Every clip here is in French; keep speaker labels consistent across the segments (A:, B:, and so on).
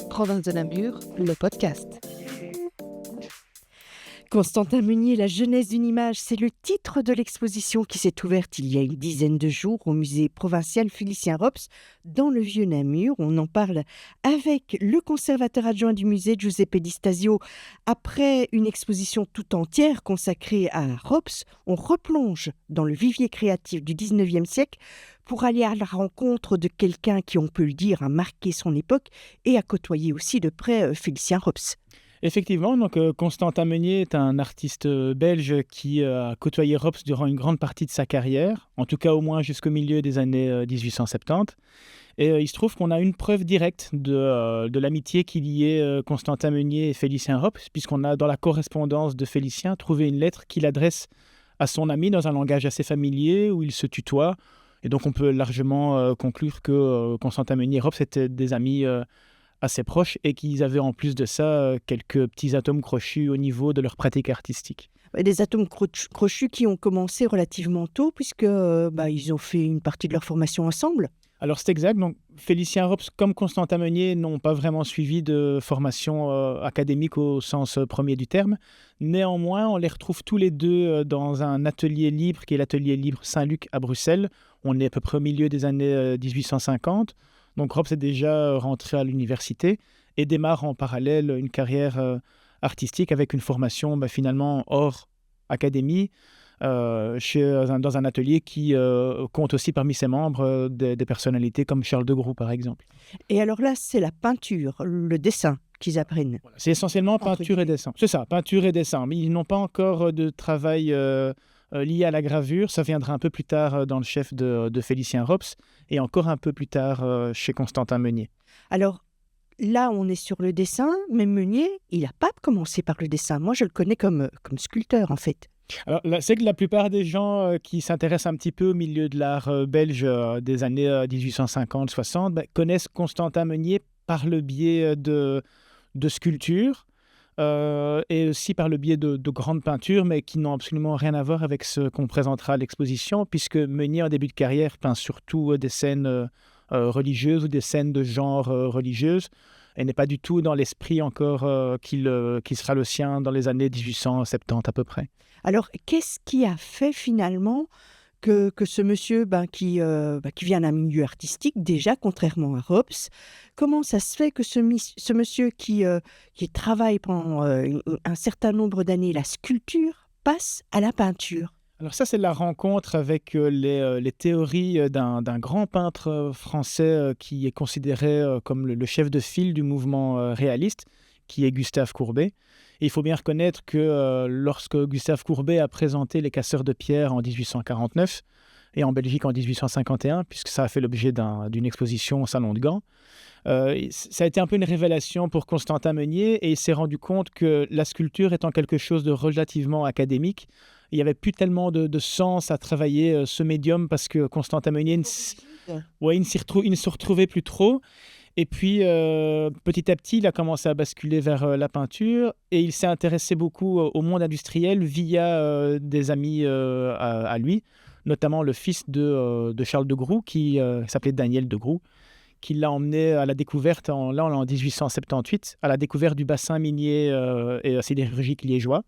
A: Province de Namur, le podcast. Constantin Meunier, la jeunesse d'une image, c'est le titre de l'exposition qui s'est ouverte il y a une dizaine de jours au musée provincial Félicien Rops dans le Vieux Namur. On en parle avec le conservateur adjoint du musée, Giuseppe Di Stasio. Après une exposition tout entière consacrée à Rops, on replonge dans le vivier créatif du 19e siècle pour aller à la rencontre de quelqu'un qui, on peut le dire, a marqué son époque et a côtoyé aussi de près Félicien Rops.
B: Effectivement, donc Constantin Meunier est un artiste belge qui a côtoyé Rops durant une grande partie de sa carrière, en tout cas au moins jusqu'au milieu des années 1870. Et il se trouve qu'on a une preuve directe de l'amitié qui liait Constantin Meunier et Félicien Rops, puisqu'on a dans la correspondance de Félicien trouvé une lettre qu'il adresse à son ami dans un langage assez familier où ils se tutoient. Et donc on peut largement conclure que Constantin Meunier et Rops étaient des amis assez proches et qu'ils avaient en plus de ça quelques petits atomes crochus au niveau de leur pratique artistique.
A: Des atomes crochus qui ont commencé relativement tôt puisque ils ont fait une partie de leur formation ensemble.
B: Alors c'est exact, donc Félicien Rops comme Constantin Meunier n'ont pas vraiment suivi de formation académique au sens premier du terme. Néanmoins, on les retrouve tous les deux dans un atelier libre qui est l'atelier libre Saint-Luc à Bruxelles. On est à peu près au milieu des années 1850. Donc Rops est déjà rentré à l'université et démarre en parallèle une carrière artistique avec une formation finalement hors académie dans un atelier qui compte aussi parmi ses membres des personnalités comme Charles de Groux par exemple.
A: Et alors là, c'est la peinture, le dessin qu'ils apprennent.
B: Voilà, c'est essentiellement peinture et dessin. C'est ça, peinture et dessin. Mais ils n'ont pas encore de travail lié à la gravure. Ça viendra un peu plus tard dans le chef de Félicien Rops et encore un peu plus tard chez Constantin Meunier.
A: Alors là, on est sur le dessin, mais Meunier, il n'a pas commencé par le dessin. Moi, je le connais comme sculpteur, en fait.
B: Alors, c'est que la plupart des gens qui s'intéressent un petit peu au milieu de l'art belge des années 1850-60 connaissent Constantin Meunier par le biais de sculptures et aussi par le biais de grandes peintures, mais qui n'ont absolument rien à voir avec ce qu'on présentera à l'exposition, puisque Meunier, en début de carrière, peint surtout des scènes religieuses ou des scènes de genre religieuses, et n'est pas du tout dans l'esprit encore qui sera le sien dans les années 1870 à peu près.
A: Alors, qu'est-ce qui a fait finalement que ce monsieur qui vient d'un milieu artistique, déjà, contrairement à Rops, comment ça se fait que ce monsieur qui travaille pendant un certain nombre d'années la sculpture passe à la peinture ?
B: Alors ça, c'est la rencontre avec les théories d'un grand peintre français qui est considéré comme le chef de file du mouvement réaliste, qui est Gustave Courbet. Et il faut bien reconnaître que lorsque Gustave Courbet a présenté Les Casseurs de pierre en 1849 et en Belgique en 1851, puisque ça a fait l'objet d'une exposition au Salon de Gand, ça a été un peu une révélation pour Constantin Meunier et il s'est rendu compte que la sculpture étant quelque chose de relativement académique, il n'y avait plus tellement de sens à travailler ce médium parce que Constantin Meunier ne se retrouvait plus trop. Et puis, petit à petit, il a commencé à basculer vers la peinture et il s'est intéressé beaucoup au monde industriel via des amis à lui, notamment le fils de Charles de Groux, qui s'appelait Daniel de Groux, qui l'a emmené à la découverte, en 1878, à la découverte du bassin minier et sidérurgique liégeois.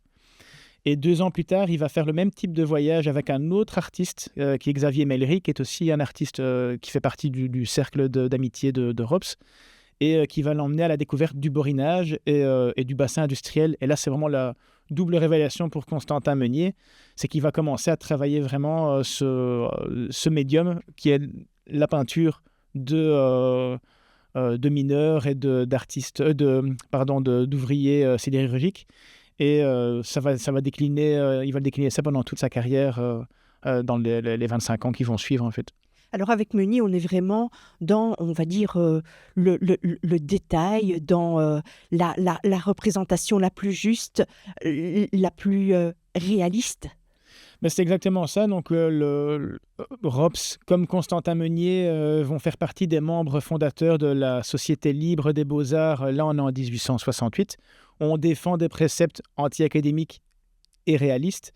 B: Et 2 ans plus tard, il va faire le même type de voyage avec un autre artiste qui est Xavier Mellery, qui est aussi un artiste qui fait partie du cercle d'amitié de Rops, et qui va l'emmener à la découverte du borinage et du bassin industriel. Et là, c'est vraiment la double révélation pour Constantin Meunier, c'est qu'il va commencer à travailler vraiment ce médium qui est la peinture de mineurs et d'ouvriers sidérurgiques. Et ça va décliner, il va décliner ça pendant toute sa carrière dans les 25 ans qui vont suivre en fait.
A: Alors avec Meunier, on est vraiment dans, on va dire, le détail, dans la représentation la plus juste, la plus réaliste.
B: Mais c'est exactement ça. Donc, Rops, comme Constantin Meunier, vont faire partie des membres fondateurs de la Société libre des beaux-arts. Là, on est en 1868. On défend des préceptes anti-académiques et réalistes.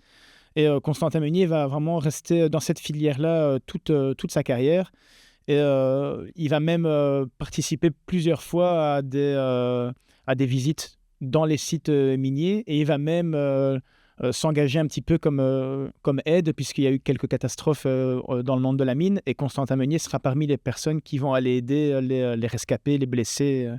B: Et Constantin Meunier va vraiment rester dans cette filière-là toute sa carrière. Et il va même participer plusieurs fois à des visites dans les sites miniers. Et il va même s'engager un petit peu comme aide, puisqu'il y a eu quelques catastrophes dans le monde de la mine. Et Constantin Meunier sera parmi les personnes qui vont aller aider les rescapés, les blessés.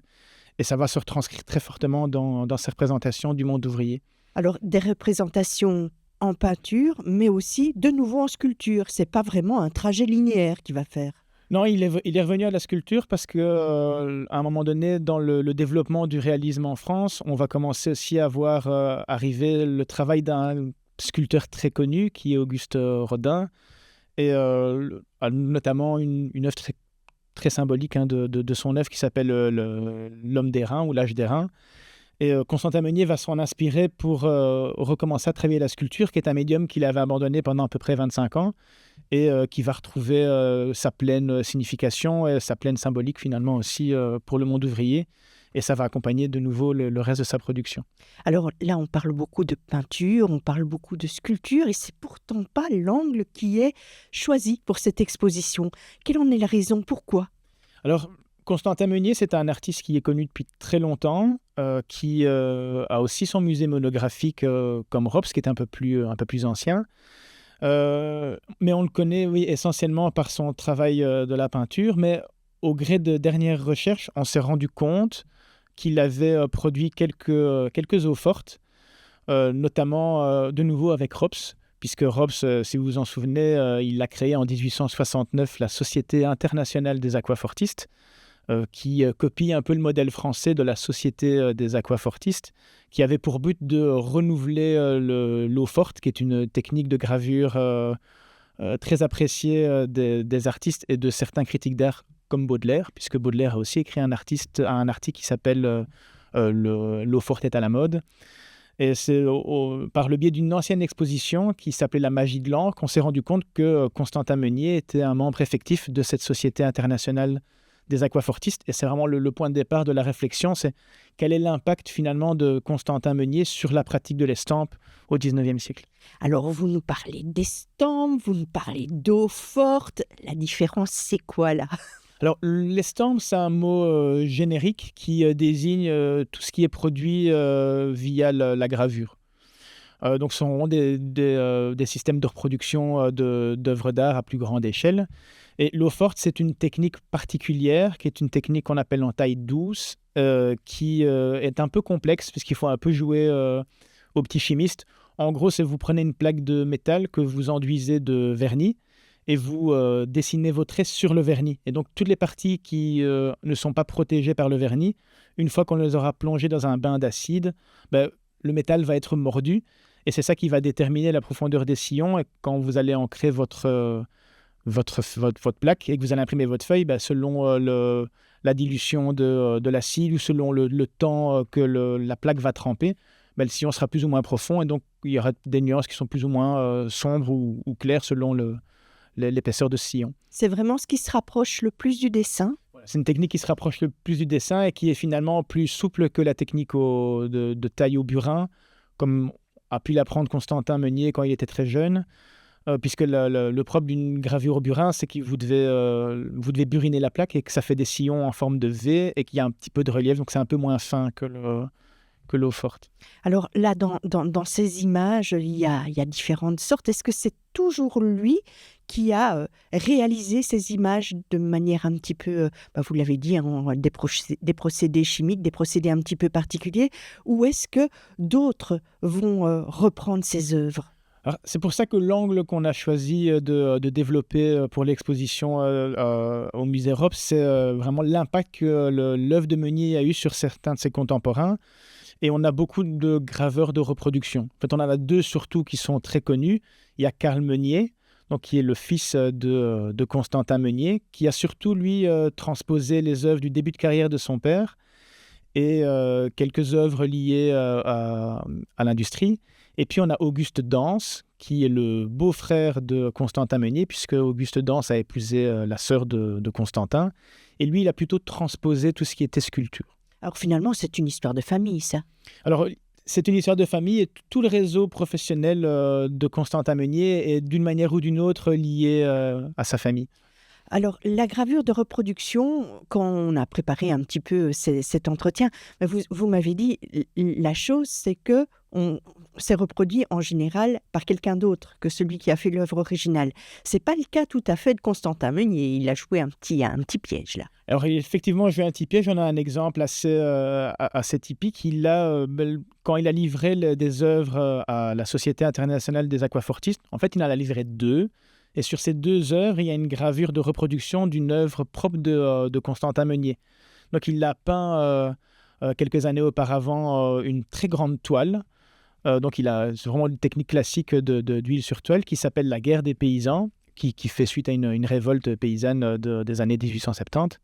B: Et ça va se retranscrire très fortement dans ces représentations du monde ouvrier.
A: Alors, des représentations en peinture, mais aussi de nouveau en sculpture. C'est pas vraiment un trajet linéaire qu'il va faire.
B: Non, il est revenu à la sculpture parce que, à un moment donné, dans le développement du réalisme en France, on va commencer aussi à voir arriver le travail d'un sculpteur très connu qui est Auguste Rodin, et notamment une œuvre très, très symbolique de son œuvre qui s'appelle L'Homme d'airain ou L'Âge d'airain. Et Constantin Meunier va s'en inspirer pour recommencer à travailler la sculpture, qui est un médium qu'il avait abandonné pendant à peu près 25 ans et qui va retrouver sa pleine signification et sa pleine symbolique finalement aussi pour le monde ouvrier. Et ça va accompagner de nouveau le reste de sa production.
A: Alors là, on parle beaucoup de peinture, on parle beaucoup de sculpture, et c'est pourtant pas l'angle qui est choisi pour cette exposition. Quelle en est la raison? Pourquoi?
B: Alors, Constantin Meunier, c'est un artiste qui est connu depuis très longtemps, qui a aussi son musée monographique comme Rops, qui est un peu plus ancien. Mais on le connaît, oui, essentiellement par son travail de la peinture. Mais au gré de dernières recherches, on s'est rendu compte qu'il avait produit quelques eaux fortes, notamment de nouveau avec Rops, puisque Rops, si vous vous en souvenez, il a créé en 1869 la Société internationale des aquafortistes, qui copie un peu le modèle français de la Société des aquafortistes, qui avait pour but de renouveler l'eau forte, qui est une technique de gravure très appréciée des artistes et de certains critiques d'art comme Baudelaire, puisque Baudelaire a aussi écrit un article qui s'appelle L'eau forte est à la mode. Et c'est par le biais d'une ancienne exposition qui s'appelait La magie de l'encre qu'on s'est rendu compte que Constantin Meunier était un membre effectif de cette Société internationale des aquafortistes. Et c'est vraiment le point de départ de la réflexion, c'est quel est l'impact finalement de Constantin Meunier sur la pratique de l'estampe au XIXe siècle.
A: Alors, vous nous parlez d'estampes, vous nous parlez d'eau forte. La différence, c'est quoi là?
B: Alors, l'estampe, c'est un mot générique qui désigne tout ce qui est produit via la gravure. Donc, ce sont des systèmes de reproduction d'œuvres d'art à plus grande échelle. Et l'eau forte, c'est une technique particulière, qui est une technique qu'on appelle en taille douce, qui est un peu complexe, puisqu'il faut un peu jouer au petit chimiste. En gros, c'est vous prenez une plaque de métal que vous enduisez de vernis, et vous dessinez vos traits sur le vernis. Et donc, toutes les parties qui ne sont pas protégées par le vernis, une fois qu'on les aura plongées dans un bain d'acide, le métal va être mordu, et c'est ça qui va déterminer la profondeur des sillons. Et quand vous allez ancrer votre plaque et que vous allez imprimer votre feuille, selon la dilution de l'acide ou selon le temps que la plaque va tremper, le sillon sera plus ou moins profond, et donc il y aura des nuances qui sont plus ou moins sombres ou claires selon l'épaisseur de ce sillon.
A: C'est vraiment ce qui se rapproche le plus du dessin.
B: C'est une technique qui se rapproche le plus du dessin et qui est finalement plus souple que la technique de taille au burin, comme a pu l'apprendre Constantin Meunier quand il était très jeune. Puisque le propre d'une gravure au burin, c'est que vous devez buriner la plaque et que ça fait des sillons en forme de V et qu'il y a un petit peu de relief, donc c'est un peu moins fin que l'eau forte.
A: Alors là, dans ces images, il y a différentes sortes. Est-ce que c'est toujours lui qui a réalisé ces images de manière un petit peu, vous l'avez dit, des procédés chimiques, des procédés un petit peu particuliers, ou est-ce que d'autres vont reprendre ces œuvres?
B: Alors, c'est pour ça que l'angle qu'on a choisi de développer pour l'exposition au musée Rops, c'est vraiment l'impact que l'œuvre de Meunier a eu sur certains de ses contemporains. Et on a beaucoup de graveurs de reproduction. En fait, on en a deux surtout qui sont très connus. Il y a Carl Meunier, donc, qui est le fils de Constantin Meunier, qui a surtout, lui, transposé les œuvres du début de carrière de son père et quelques œuvres liées à l'industrie. Et puis, on a Auguste Dance, qui est le beau-frère de Constantin Meunier, puisque Auguste Dance a épousé la sœur de Constantin. Et lui, il a plutôt transposé tout ce qui était sculpture.
A: Alors finalement, c'est une histoire de famille, ça.
B: Alors, c'est une histoire de famille et tout le réseau professionnel de Constantin Meunier est d'une manière ou d'une autre lié à sa famille.
A: Alors, la gravure de reproduction, quand on a préparé un petit peu cet entretien, vous m'avez dit, la chose, c'est que c'est reproduit en général par quelqu'un d'autre que celui qui a fait l'œuvre originale. C'est pas le cas tout à fait de Constantin Meunier. Il a joué un petit piège là.
B: Alors effectivement, je vais un petit piège. J'en ai un exemple assez typique. Quand il a livré des œuvres à la Société internationale des aquafortistes, en fait, il en a livré 2. Et sur ces 2 œuvres, il y a une gravure de reproduction d'une œuvre propre de Constantin Meunier. Donc il a peint quelques années auparavant une très grande toile. Donc c'est vraiment une technique classique d'huile sur toile qui s'appelle la guerre des paysans, qui fait suite à une révolte paysanne des années 1870.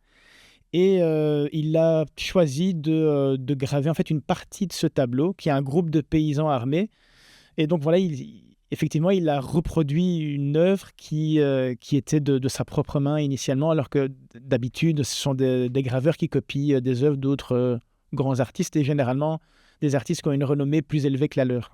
B: Et il a choisi de graver en fait une partie de ce tableau, qui est un groupe de paysans armés. Et donc voilà, effectivement, il a reproduit une œuvre qui était de sa propre main initialement, alors que d'habitude, ce sont des graveurs qui copient des œuvres d'autres grands artistes, et généralement des artistes qui ont une renommée plus élevée que la leur.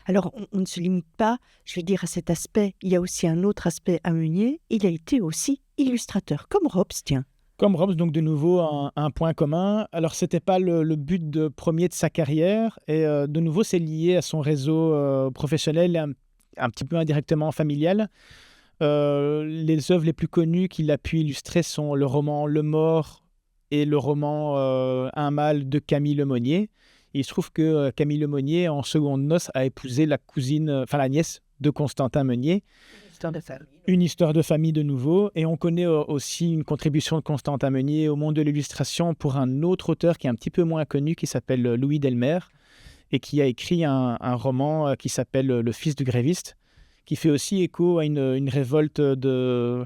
A: Alors, on ne se limite pas, je veux dire, à cet aspect. Il y a aussi un autre aspect à Meunier. Il a été aussi illustrateur, comme Robes, tiens.
B: Comme Robes, donc de nouveau un point commun. Alors, ce n'était pas le but premier de sa carrière, et de nouveau, c'est lié à son réseau professionnel et un petit peu indirectement familial. Les œuvres les plus connues qu'il a pu illustrer sont le roman Le Mort et le roman Un mâle de Camille Lemonnier. Il se trouve que Camille Lemonnier, en secondes noces, a épousé la nièce de Constantin Meunier. Une histoire de famille de nouveau. Et on connaît aussi une contribution de Constantin Meunier au monde de l'illustration pour un autre auteur qui est un petit peu moins connu, qui s'appelle Louis Delmer, et qui a écrit un roman qui s'appelle Le fils du gréviste, qui fait aussi écho à une révolte de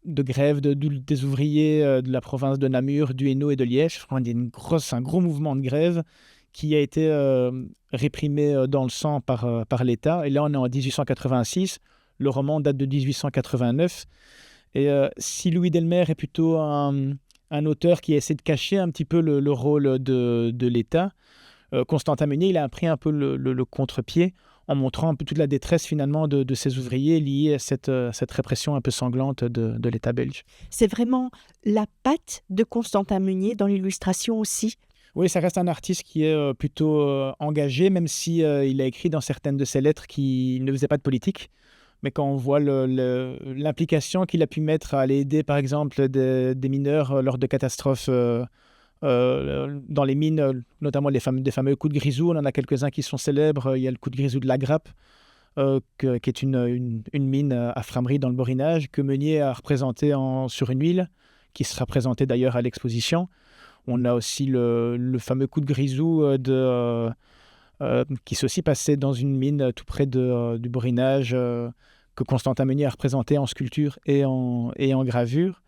B: grève des ouvriers de la province de Namur, du Hainaut et de Liège. Il y a un gros mouvement de grève qui a été réprimé dans le sang par l'État. Et là, on est en 1886. Le roman date de 1889. Et si Louis Delmer est plutôt un auteur qui essaie de cacher un petit peu le rôle de l'État, Constantin Meunier, il a pris un peu le contre-pied en montrant un peu toute la détresse finalement de ces ouvriers liés à cette répression un peu sanglante de l'État belge.
A: C'est vraiment la patte de Constantin Meunier dans l'illustration aussi.
B: Oui, ça reste un artiste qui est plutôt engagé, même si il a écrit dans certaines de ses lettres qu'il ne faisait pas de politique. Mais quand on voit l'implication qu'il a pu mettre à aller aider, par exemple, des mineurs lors de catastrophes dans les mines, notamment des fameux coups de grisou, on en a quelques-uns qui sont célèbres. Il y a le coup de grisou de la Grappe, qui est une mine à Frameries dans le Borinage, que Meunier a représenté sur une huile, qui sera présentée d'ailleurs à l'exposition. On a aussi le fameux coup de grisou qui s'est aussi passé dans une mine tout près du Borinage, que Constantin Meunier a représenté en sculpture et en gravure.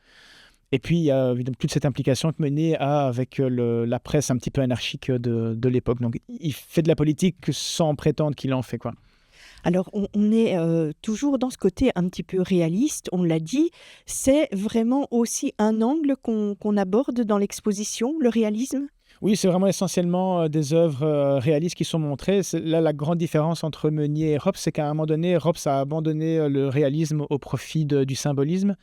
B: Et puis, il y a évidemment toute cette implication que Meunier a avec la presse un petit peu anarchique de l'époque. Donc, il fait de la politique sans prétendre qu'il en fait, quoi.
A: Alors, on est toujours dans ce côté un petit peu réaliste, on l'a dit. C'est vraiment aussi un angle qu'on aborde dans l'exposition, le réalisme ?
B: Oui, c'est vraiment essentiellement des œuvres réalistes qui sont montrées. Là, la grande différence entre Meunier et Rops, c'est qu'à un moment donné, Rops a abandonné le réalisme au profit du symbolisme.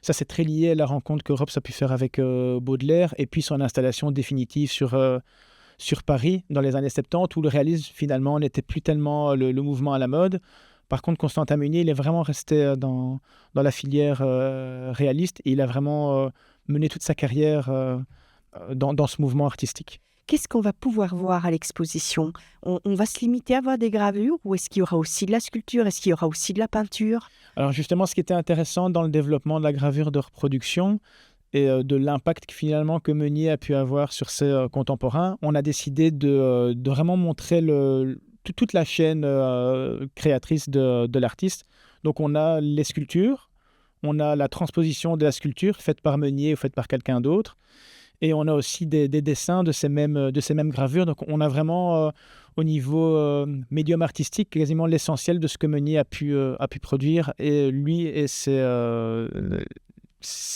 B: Ça, c'est très lié à la rencontre que Rops a pu faire avec Baudelaire et puis son installation définitive sur Paris dans les années 70, où le réalisme, finalement, n'était plus tellement le mouvement à la mode. Par contre, Constantin Meunier, il est vraiment resté dans la filière réaliste et il a vraiment mené toute sa carrière dans ce mouvement artistique.
A: Qu'est-ce qu'on va pouvoir voir à l'exposition ? On va se limiter à voir des gravures ou est-ce qu'il y aura aussi de la sculpture ? Est-ce qu'il y aura aussi de la peinture ?
B: Alors justement, ce qui était intéressant dans le développement de la gravure de reproduction et de l'impact finalement que Meunier a pu avoir sur ses contemporains, on a décidé de vraiment montrer toute la chaîne créatrice de l'artiste. Donc on a les sculptures, on a la transposition de la sculpture faite par Meunier ou faite par quelqu'un d'autre. Et on a aussi des dessins de ces mêmes gravures. Donc, on a vraiment, au niveau médium artistique, quasiment l'essentiel de ce que Meunier a pu produire. Et lui et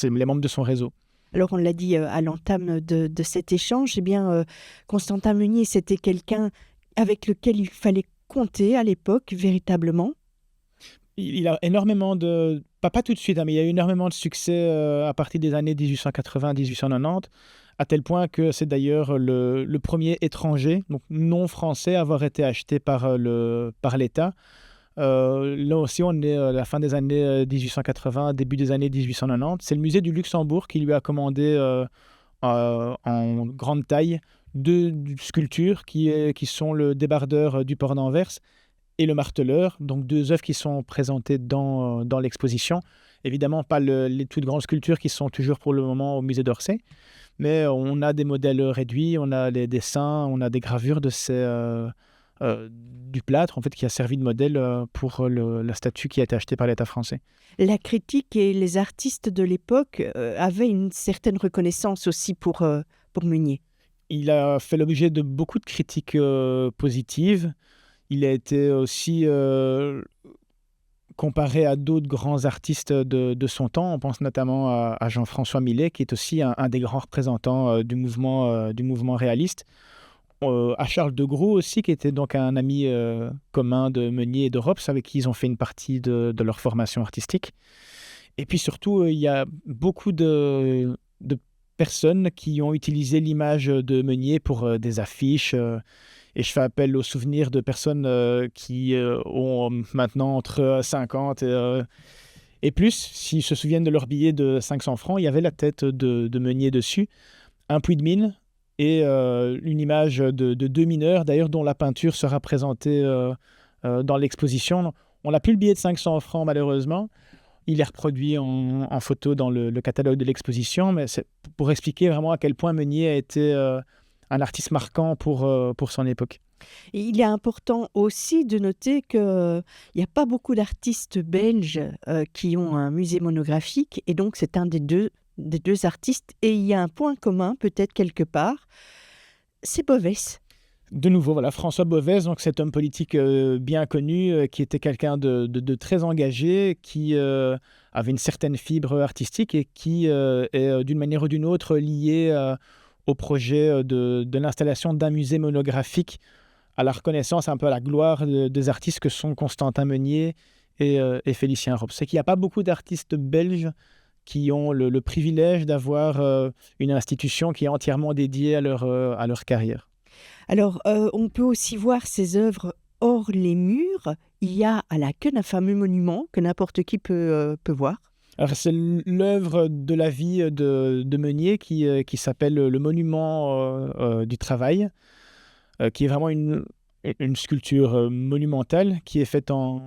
B: les membres de son réseau.
A: Alors, on l'a dit à l'entame de cet échange, eh bien, Constantin Meunier, c'était quelqu'un avec lequel il fallait compter à l'époque véritablement.
B: Il a énormément de... Pas tout de suite, hein, mais il y a eu énormément de succès à partir des années 1880-1890, à tel point que c'est d'ailleurs le premier étranger, donc non français, à avoir été acheté par l'État. Là aussi, on est à la fin des années 1880, début des années 1890. C'est le musée du Luxembourg qui lui a commandé en grande taille deux sculptures qui sont le débardeur du port d'Anvers et le marteleur, donc deux œuvres qui sont présentées dans l'exposition. Évidemment, pas les toutes grandes sculptures qui sont toujours pour le moment au musée d'Orsay, mais on a des modèles réduits, on a les dessins, on a des gravures du plâtre en fait, qui a servi de modèle pour la statue qui a été achetée par l'État français.
A: La critique et les artistes de l'époque avaient une certaine reconnaissance aussi pour Meunier.
B: Il a fait l'objet de beaucoup de critiques positives. Il a été aussi comparé à d'autres grands artistes de son temps. On pense notamment à Jean-François Millet, qui est aussi un des grands représentants du mouvement réaliste. À Charles de Gros aussi, qui était donc un ami commun de Meunier et de Rops, avec qui ils ont fait une partie de leur formation artistique. Et puis surtout, il y a beaucoup de personnes qui ont utilisé l'image de Meunier pour des affiches. Et je fais appel aux souvenirs de personnes qui ont maintenant entre 50 et plus. S'ils se souviennent de leur billet de 500 francs, il y avait la tête de Meunier dessus, un puits de mine et une image de deux mineurs, d'ailleurs, dont la peinture sera présentée dans l'exposition. On n'a plus le billet de 500 francs, malheureusement. Il est reproduit en photo dans le catalogue de l'exposition, mais c'est pour expliquer vraiment à quel point Meunier a été un artiste marquant pour son époque.
A: Et il est important aussi de noter qu'il n'y a pas beaucoup d'artistes belges qui ont un musée monographique, et donc c'est un des deux artistes. Et il y a un point commun, peut-être quelque part, c'est Boves.
B: De nouveau, voilà, François Boves, donc cet homme politique bien connu, qui était quelqu'un de très engagé, qui avait une certaine fibre artistique et qui est d'une manière ou d'une autre lié au projet de l'installation d'un musée monographique, à la reconnaissance, un peu à la gloire des artistes que sont Constantin Meunier et Félicien Rops. C'est qu'il n'y a pas beaucoup d'artistes belges qui ont le privilège d'avoir une institution qui est entièrement dédiée à leur carrière.
A: Alors, on peut aussi voir ces œuvres hors les murs. Il y a à la Queue un fameux monument que n'importe qui peut voir.
B: Alors, c'est l'œuvre de la vie de Meunier qui s'appelle le Monument du Travail, qui est vraiment une sculpture monumentale qui est faite en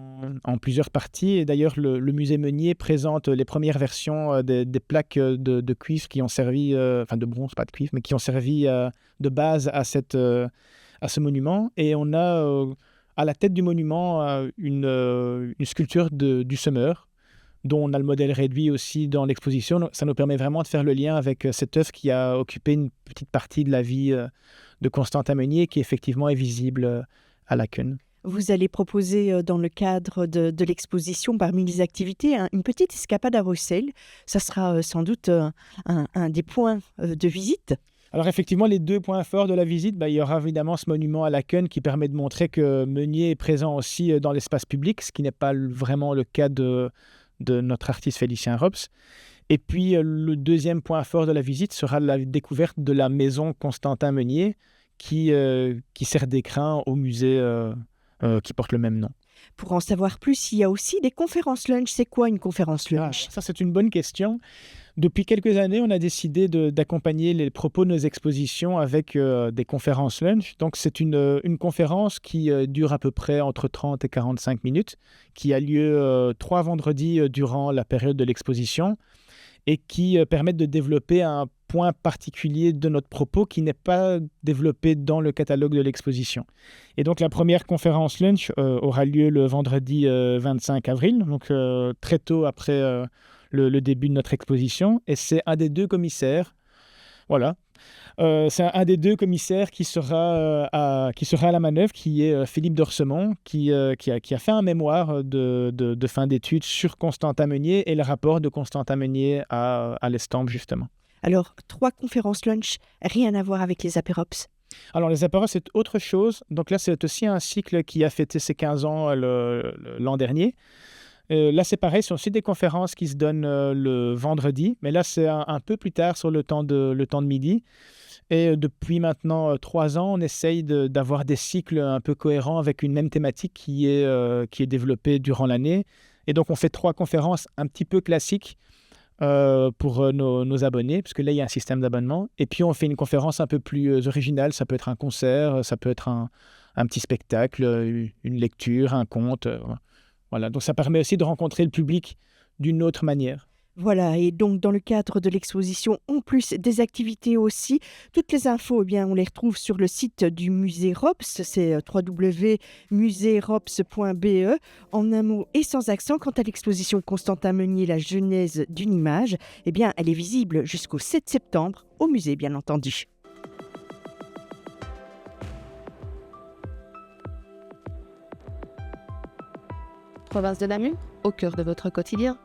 B: plusieurs parties. Et d'ailleurs, le musée Meunier présente les premières versions des plaques de cuivre qui ont servi, enfin de bronze, pas de cuivre, mais qui ont servi de base à ce monument. Et on a à la tête du monument une sculpture du semeur, dont on a le modèle réduit aussi dans l'exposition. Donc, ça nous permet vraiment de faire le lien avec cette œuvre qui a occupé une petite partie de la vie de Constantin Meunier, qui effectivement est visible à la Queue.
A: Vous allez proposer dans le cadre de l'exposition, parmi les activités, une petite escapade à Bruxelles. Ça sera sans doute un des points de visite.
B: Alors effectivement, les deux points forts de la visite, il y aura évidemment ce monument à la Queue qui permet de montrer que Meunier est présent aussi dans l'espace public, ce qui n'est pas vraiment le cas de notre artiste Félicien Rops. Et puis, le deuxième point fort de la visite sera la découverte de la maison Constantin Meunier qui sert d'écrin au musée qui porte le même nom.
A: Pour en savoir plus, il y a aussi des conférences lunch. C'est quoi une conférence lunch ?
B: Ça, c'est une bonne question. Depuis quelques années, on a décidé d'accompagner les propos de nos expositions avec des conférences lunch. Donc, c'est une conférence qui dure à peu près entre 30 et 45 minutes, qui a lieu 3 vendredis durant la période de l'exposition et qui permettent de développer un point particulier de notre propos qui n'est pas développé dans le catalogue de l'exposition. Et donc, la première conférence lunch aura lieu le vendredi 25 avril, donc très tôt après le début de notre exposition. Et c'est un des deux commissaires, voilà, c'est un des deux commissaires qui sera à la manœuvre, qui est Philippe Dorsemont, qui a fait un mémoire de fin d'études sur Constantin Meunier et le rapport de Constantin Meunier à l'Estampe, justement.
A: Alors, 3 conférences lunch, rien à voir avec les apérops.
B: Alors les apéros, c'est autre chose. Donc là, c'est aussi un cycle qui a fêté ses 15 ans l'an dernier. Là, c'est pareil, c'est aussi des conférences qui se donnent le vendredi, mais là, c'est un peu plus tard sur le temps de midi. Et depuis maintenant 3 ans, on essaye d'avoir des cycles un peu cohérents avec une même thématique qui est développée durant l'année. Et donc, on fait 3 conférences un petit peu classiques pour nos abonnés, parce que là, il y a un système d'abonnement. Et puis, on fait une conférence un peu plus originale. Ça peut être un concert, ça peut être un petit spectacle, une lecture, un conte. Voilà. Donc, ça permet aussi de rencontrer le public d'une autre manière.
A: Voilà, et donc dans le cadre de l'exposition, en plus des activités aussi, toutes les infos, eh bien, on les retrouve sur le site du musée ROPS, c'est www.museerops.be, en un mot et sans accent. Quant à l'exposition Constantin Meunier, la genèse d'une image, eh bien, elle est visible jusqu'au 7 septembre au musée, bien entendu.
C: Province de Namur, au cœur de votre quotidien.